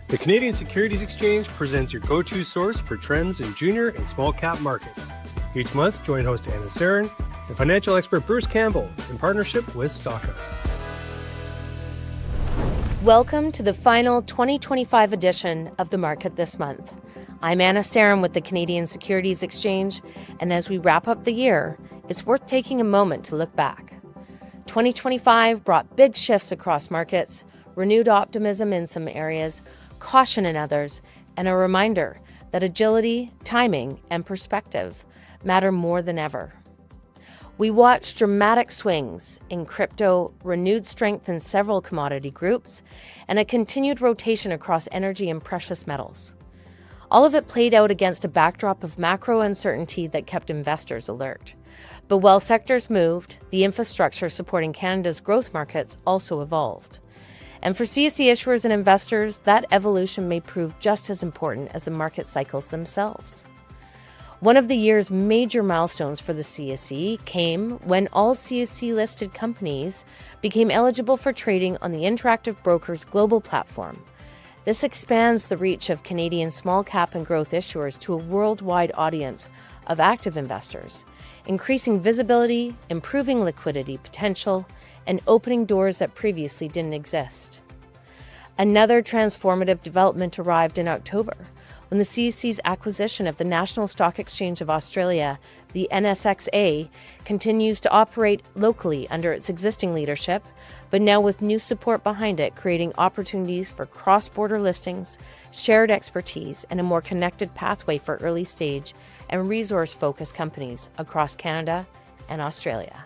The Canadian Securities Exchange presents your go-to source for trends in junior and small cap markets. Each month, join host Anna Serin and financial expert Bruce Campbell in partnership with StoneCastle. Welcome to the final 2025 edition of The Market This Month. I'm Anna Serin with the Canadian Securities Exchange, and as we wrap up the year, it's worth taking a moment to look back. 2025 brought big shifts across markets, renewed optimism in some areas, caution in others, and a reminder that agility, timing, and perspective matter more than ever. We watched dramatic swings in crypto, renewed strength in several commodity groups, and a continued rotation across energy and precious metals. All of it played out against a backdrop of macro uncertainty that kept investors alert. But while sectors moved, the infrastructure supporting Canada's growth markets also evolved. And for CSE issuers and investors, that evolution may prove just as important as the market cycles themselves. One of the year's major milestones for the CSE came when all CSE-listed companies became eligible for trading on the Interactive Brokers global platform. This expands the reach of Canadian small cap and growth issuers to a worldwide audience of active investors, increasing visibility, improving liquidity potential, and opening doors that previously didn't exist. Another transformative development arrived in October, when the CSE's acquisition of the National Stock Exchange of Australia, the NSXA, continues to operate locally under its existing leadership, but now with new support behind it, creating opportunities for cross-border listings, shared expertise, and a more connected pathway for early-stage and resource-focused companies across Canada and Australia.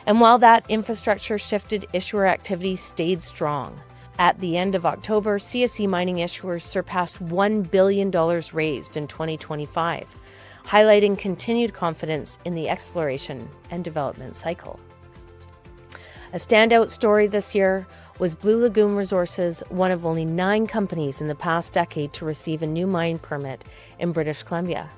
And while that infrastructure shifted, issuer activity stayed strong. At the end of October, CSE mining issuers surpassed $1 billion raised in 2025, highlighting continued confidence in the exploration and development cycle. A standout story this year was Blue Lagoon Resources, one of only 9 companies in the past decade to receive a new mine permit in British Columbia.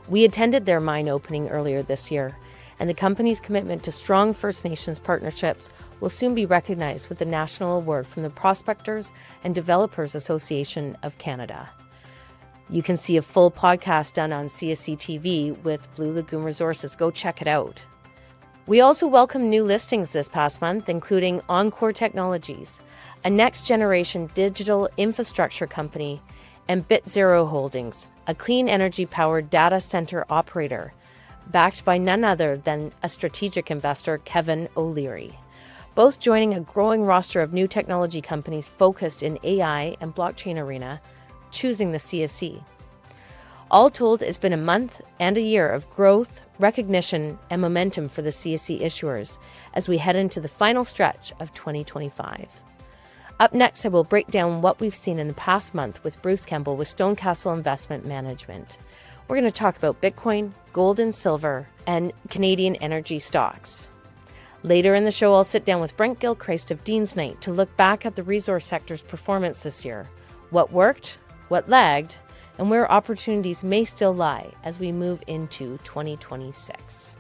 We attended their mine opening earlier this year, and the company's commitment to strong First Nations partnerships will soon be recognized with the National Award from the Prospectors and Developers Association of Canada. You can see a full podcast done on CSE TV with Blue Lagoon Resources. Go check it out. We also welcome new listings this past month, including Encore Technologies, a next-generation digital infrastructure company, and BitZero Holdings, a clean energy-powered data center operator, backed by none other than a strategic investor, Kevin O'Leary, both joining a growing roster of new technology companies focused in AI and blockchain arena, choosing the CSE. All told, it's been a month and a year of growth, recognition, and momentum for the CSE issuers as we head into the final stretch of 2025. Up next, I will break down what we've seen in the past month with Bruce Campbell with StoneCastle Investment Management. We're going to talk about Bitcoin, gold and silver, and Canadian energy stocks. Later in the show, I'll sit down with Brent Gilchrist of Dean's Knight to look back at the resource sector's performance this year, what worked, what lagged, and where opportunities may still lie as we move into 2026.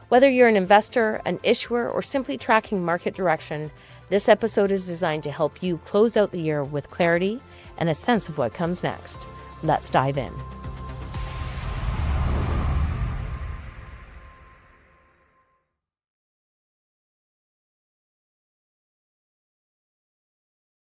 Whether you're an investor, an issuer, or simply tracking market direction, this episode is designed to help you close out the year with clarity and a sense of what comes next. Let's dive in.